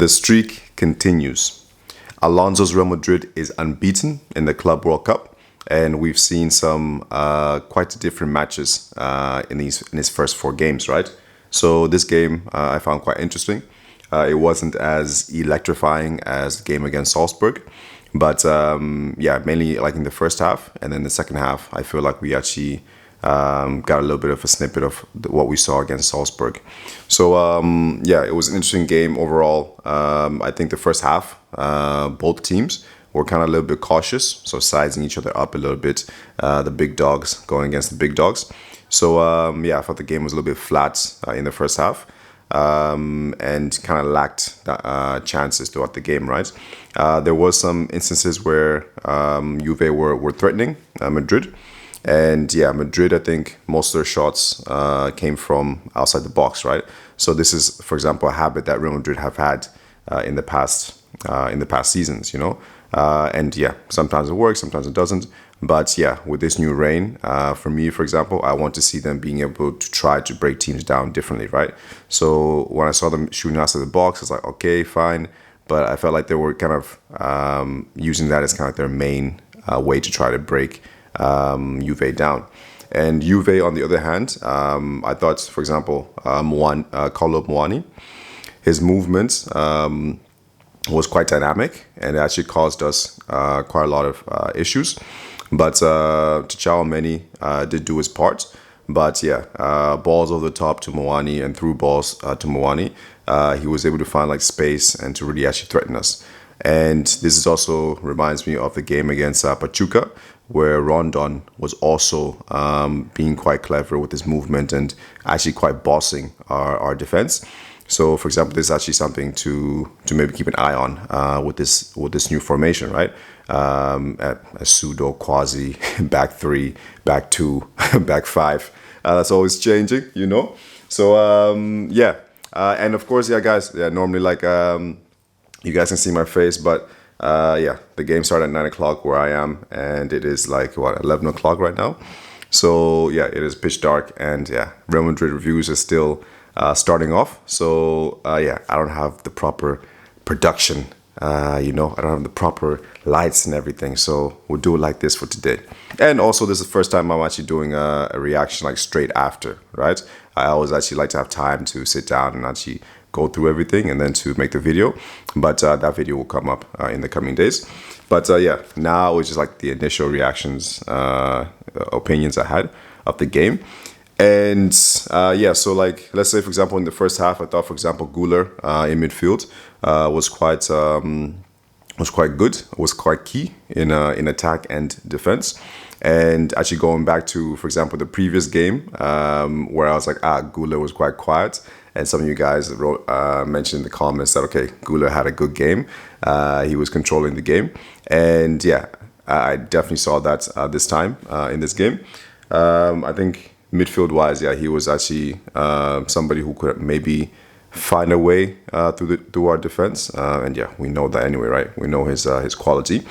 The streak continues. Alonso's Real Madrid is unbeaten in the Club World Cup, and we've seen some quite different matches in his first 4 games, right? So this game I found quite interesting. It wasn't as electrifying as the game against Salzburg, but yeah, mainly like in the first half, and then the second half, I feel like we actually got a little bit of a snippet of what we saw against Salzburg. So yeah, it was an interesting game overall. I think the first half, both teams were kind of a little bit cautious, so sizing each other up a little bit. The big dogs going against the big dogs. So yeah, I thought the game was a little bit flat in the first half. And kind of lacked chances throughout the game, right? There was some instances where Juve were threatening Madrid. And yeah, Madrid, I think most of their shots came from outside the box, right? So this is, for example, a habit that Real Madrid have had in the past seasons, you know. And yeah, sometimes it works, sometimes it doesn't. But yeah, with this new reign, for me, for example, I want to see them being able to try to break teams down differently, right? So when I saw them shooting outside the box, I was like, okay, fine. But I felt like they were kind of using that as kind of their main way to try to break Juve down. And Juve, on the other hand, I thought, for example, Kolo Muani, his movement was quite dynamic, and it actually caused us quite a lot of issues. But Tchouaméni did do his part. But yeah, balls over the top to Muani and through balls to Muani, he was able to find like space and to really actually threaten us. And this is also reminds me of the game against Pachuca, where Rondon was also being quite clever with his movement and actually quite bossing our defense. So, for example, this is actually something to maybe keep an eye on with this new formation, right? A pseudo quasi back 3, back 2, back 5. That's always changing, you know. So yeah, and of course, yeah, guys. Yeah, normally like you guys can see my face, but yeah, the game started at 9 o'clock where I am, and it is like what 11 o'clock right now. So yeah, it is pitch dark, and yeah, Real Madrid reviews are still starting off. So yeah, I don't have the proper production. You know, I don't have the proper lights and everything. So we'll do it like this for today. And also, this is the first time I'm actually doing a reaction like straight after, right? I always actually like to have time to sit down and actually go through everything and then to make the video. But that video will come up in the coming days. But yeah, now it's just like the initial reactions, opinions I had of the game. And yeah, so like, let's say, for example, in the first half, I thought, for example, Güler in midfield was quite good, was quite key in attack and defense. And actually going back to, for example, the previous game where I was like, Güler was quite quiet. And some of you guys mentioned in the comments that, okay, Güler had a good game. He was controlling the game. And yeah, I definitely saw that this time in this game. I think midfield-wise, yeah, he was actually somebody who could maybe find a way through our defense. And yeah, we know that anyway, right? We know his quality.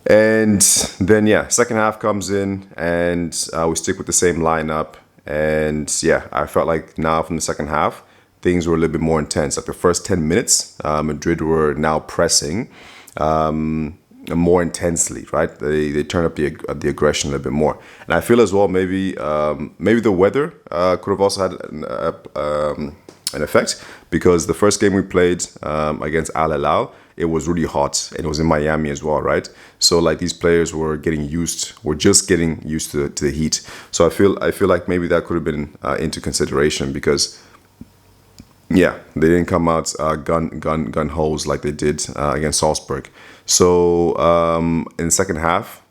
And then, yeah, second half comes in, and we stick with the same lineup. And yeah, I felt like now from the second half, things were a little bit more intense. Like the first 10 minutes, Madrid were now pressing more intensely, right? They turn up the aggression a little bit more. And I feel as well maybe the weather could have also had an effect, because the first game we played against Al Hilal, it was really hot, and it was in Miami as well, right? So like these players were just getting used to the heat. So I feel like maybe that could have been into consideration, because yeah, they didn't come out gun holes like they did against Salzburg. So in the second half,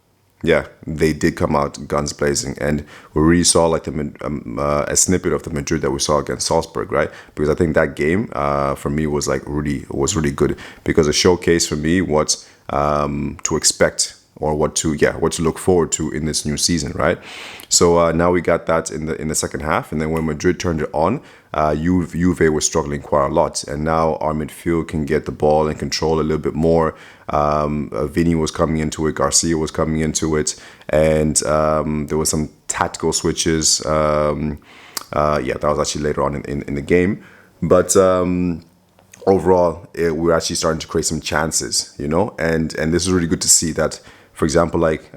yeah, they did come out guns blazing, and we really saw like a snippet of the Madrid that we saw against Salzburg, right? Because I think that game for me was really good, because it showcased for me what to expect, or what to look forward to in this new season, right? So now we got that in the second half, and then when Madrid turned it on, Juve was struggling quite a lot, and now our midfield can get the ball and control a little bit more. Vini was coming into it, Garcia was coming into it, and there was some tactical switches. Yeah, that was actually later on in the game, but overall, we're actually starting to create some chances, and this is really good to see that. For example, like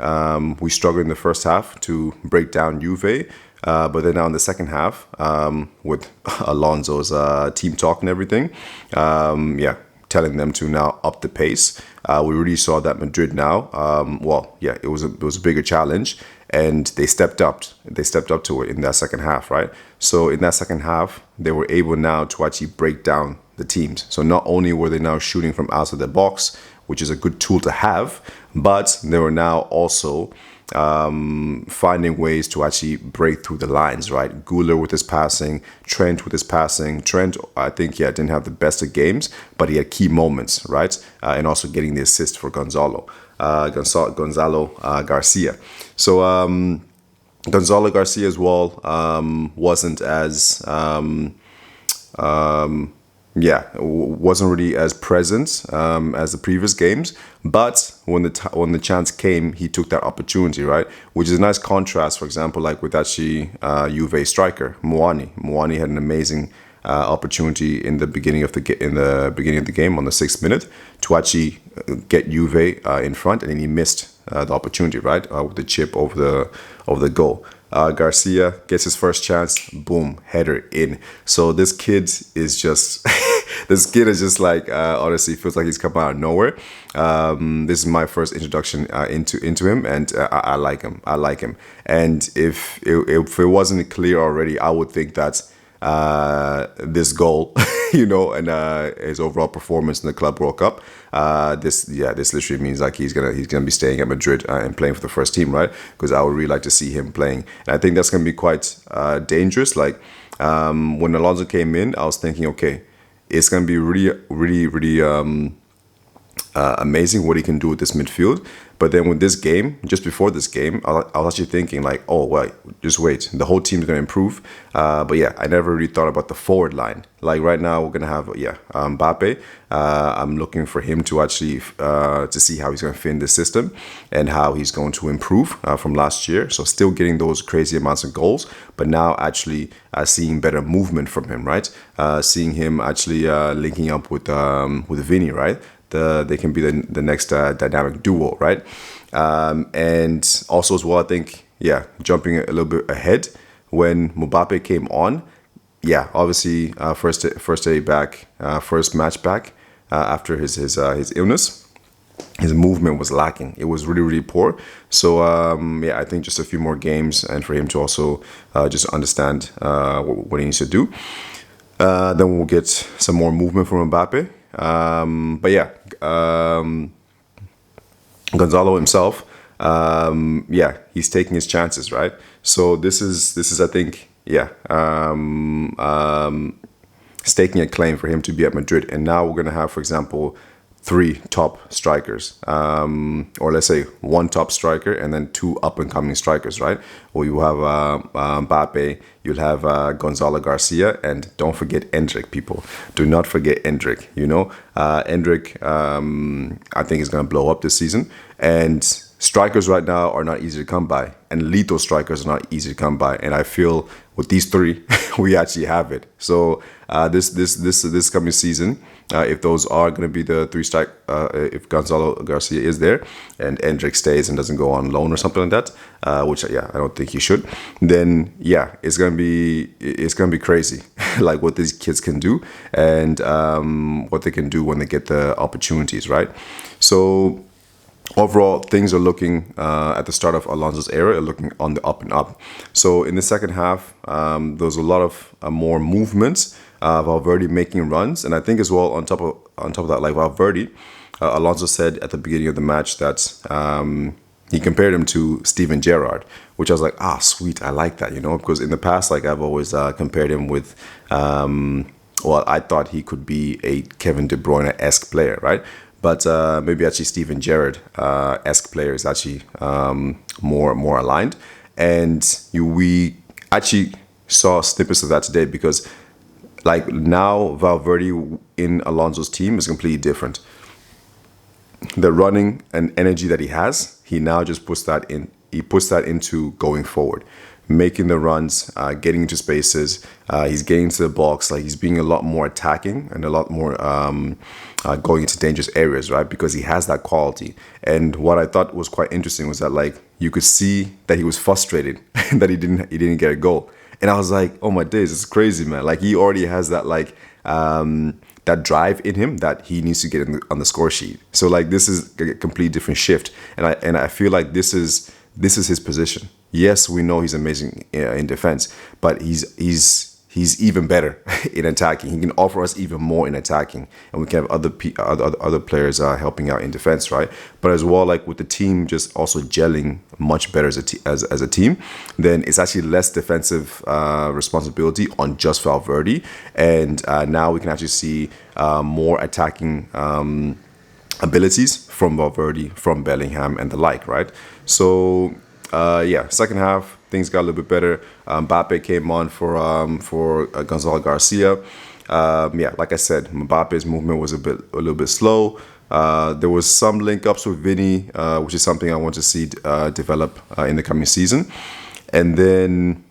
we struggled in the first half to break down Juve, but then now in the second half, with Alonso's team talk and everything, telling them to now up the pace. We really saw that Madrid now. It was a bigger challenge, and they stepped up. They stepped up to it in that second half, right? So in that second half, they were able now to actually break down the teams. So not only were they now shooting from outside the box, which is a good tool to have, but they were now also finding ways to actually break through the lines, right? Güler with his passing, Trent with his passing. Trent, I think, didn't have the best of games, but he had key moments, right? And also getting the assist for Gonzalo Garcia. So Gonzalo Garcia as well wasn't as wasn't really as present as the previous games. But when the chance came, he took that opportunity, right? Which is a nice contrast, for example, like with actually Juve striker Muani. Muani had an amazing opportunity in the beginning of the game on the 6th minute to actually get Juve in front, and then he missed the opportunity, right, with the chip over the goal. Garcia gets his first chance, boom, header in. So this kid is just, like, honestly, feels like he's come out of nowhere. This is my first introduction into him, and I like him. And if it wasn't clear already, I would think that this goal, and his overall performance in the Club World Cup, this literally means like he's gonna be staying at Madrid and playing for the first team, right? Because I would really like to see him playing, and I think that's gonna be quite dangerous. Like when Alonso came in, I was thinking, okay, it's gonna be really, really, really amazing what he can do with this midfield. But then with this game, just before this game, I was actually thinking like, oh, well, just wait. The whole team's going to improve. But yeah, I never really thought about the forward line. Like right now, we're going to have, Mbappe. I'm looking for him to actually, to see how he's going to fit in the system and how he's going to improve from last year. So still getting those crazy amounts of goals, but now actually seeing better movement from him, right? Seeing him actually linking up with Vini, right? They can be the next dynamic duo, right? And also as well, I think, jumping a little bit ahead, when Mbappe came on, obviously first day back, first match back after his illness, his movement was lacking. It was really, really poor. So I think just a few more games, and for him to also just understand what he needs to do. Then we'll get some more movement from Mbappe. Gonzalo himself, he's taking his chances, right? So this is I think, staking a claim for him to be at Madrid. And now we're gonna have, for example, 3 top strikers, or let's say 1 top striker and then 2 up-and-coming strikers, right? Or you have Mbappe, you'll have Gonzalo Garcia, and don't forget Endrick, people. Do not forget Endrick, Endrick, I think is going to blow up this season. And strikers right now are not easy to come by, and lethal strikers are not easy to come by. And I feel with these 3, we actually have it. So this coming season, if those are going to be the 3 strike, if Gonzalo Garcia is there and Endrick stays and doesn't go on loan or something like that, which I don't think he should, then it's gonna be crazy, like what these kids can do and what they can do when they get the opportunities, right? So overall, things are looking, at the start of Alonso's era, are looking on the up and up. So in the second half, there was a lot of more movements. Valverde making runs, and I think as well on top of that, like Valverde, Alonso said at the beginning of the match that he compared him to Steven Gerrard, which I was like, sweet, I like that, because in the past, like I've always compared him with, I thought he could be a Kevin De Bruyne-esque player, right? But maybe actually Steven Gerrard-esque player is actually more aligned, and we actually saw snippets of that today, because like now Valverde in Alonso's team is completely different. The running and energy that he has, he now just puts that in. He puts that into going forward. making the runs, getting into spaces. He's getting to the box. Like, he's being a lot more attacking and a lot more going into dangerous areas, right? Because he has that quality. And what I thought was quite interesting was that, like, you could see that he was frustrated that he didn't get a goal. And I was like, oh my days, it's crazy, man. Like, he already has that, like, that drive in him that he needs to get on the score sheet. So, like, this is a complete different shift. And I feel like this is his position. Yes, we know he's amazing in defense, but he's even better in attacking. He can offer us even more in attacking, and we can have other players helping out in defense, right? But as well, like, with the team just also gelling much better as a team, then it's actually less defensive responsibility on just Valverde, and now we can actually see more attacking abilities from Valverde, from Bellingham, and the like, right? So yeah, second half, things got a little bit better. Mbappe came on for Gonzalo Garcia. Yeah, like I said, Mbappe's movement was a little bit slow. There was some link-ups with Vinny, which is something I want to see develop in the coming season. And then,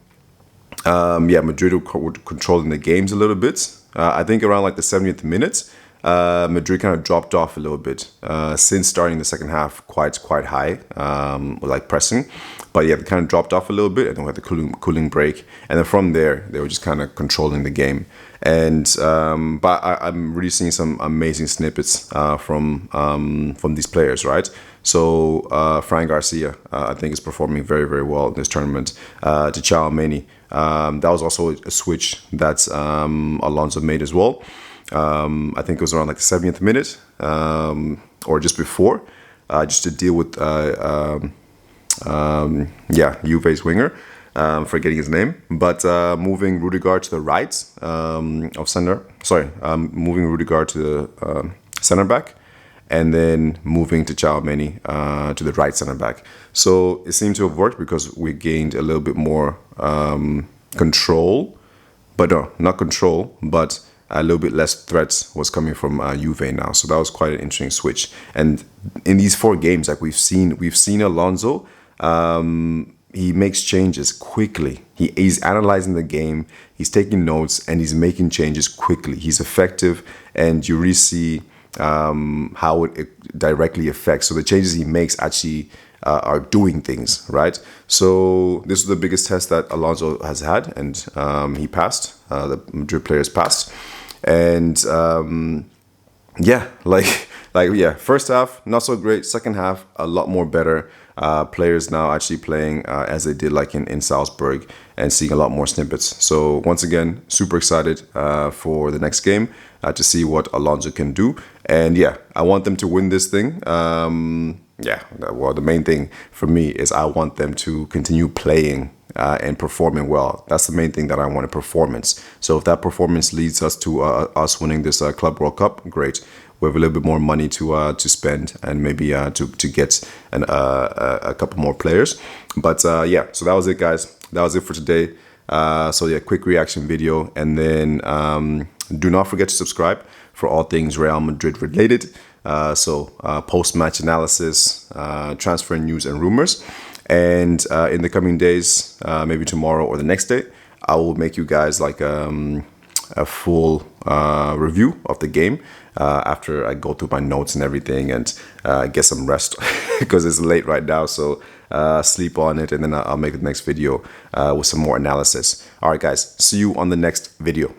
yeah, Madrid were controlling the games a little bit. I think around like the 70th minute, Madrid kind of dropped off a little bit since starting the second half quite high, like pressing. But yeah, they kind of dropped off a little bit, and then we had the cooling break. And then from there, they were just kind of controlling the game. And but I'm really seeing some amazing snippets from these players, right? So Fran Garcia, I think, is performing very well in this tournament. To Tchouaméni, that was also a switch that Alonso made as well. I think it was around like the 70th minute or just before, just to deal with yeah, Juve's winger, forgetting his name, but moving Rudiger to the right of center. Sorry, moving Rudiger to the center back, and then moving to Tchouaméni to the right center back. So it seemed to have worked because we gained a little bit more control, but no, not control, but a little bit less threats was coming from Juve now. So that was quite an interesting switch. And in these 4 games, like we've seen Alonso, he makes changes quickly. He's analyzing the game, he's taking notes, and he's making changes quickly. He's effective, and you really see how it directly affects. So the changes he makes actually are doing things, right? So this was the biggest test that Alonso has had, and he passed. The Madrid players passed. And yeah, yeah, first half not so great. Second half a lot more better. Players now actually playing as they did like in Salzburg, and seeing a lot more snippets. So once again, super excited for the next game to see what Alonso can do. And yeah, I want them to win this thing. Yeah, well, the main thing for me is I want them to continue playing and performing well. That's the main thing that I want, a performance. So if that performance leads us to us winning this Club World Cup, great. We have a little bit more money to spend, and maybe to get a couple more players. But yeah, so that was it, guys. That was it for today. So yeah, quick reaction video, and then do not forget to subscribe for all things Real Madrid related. So post-match analysis, transfer news and rumors. And in the coming days, maybe tomorrow or the next day, I will make you guys like a full review of the game after I go through my notes and everything, and get some rest because it's late right now. So sleep on it, and then I'll make the next video with some more analysis. All right, guys, see you on the next video.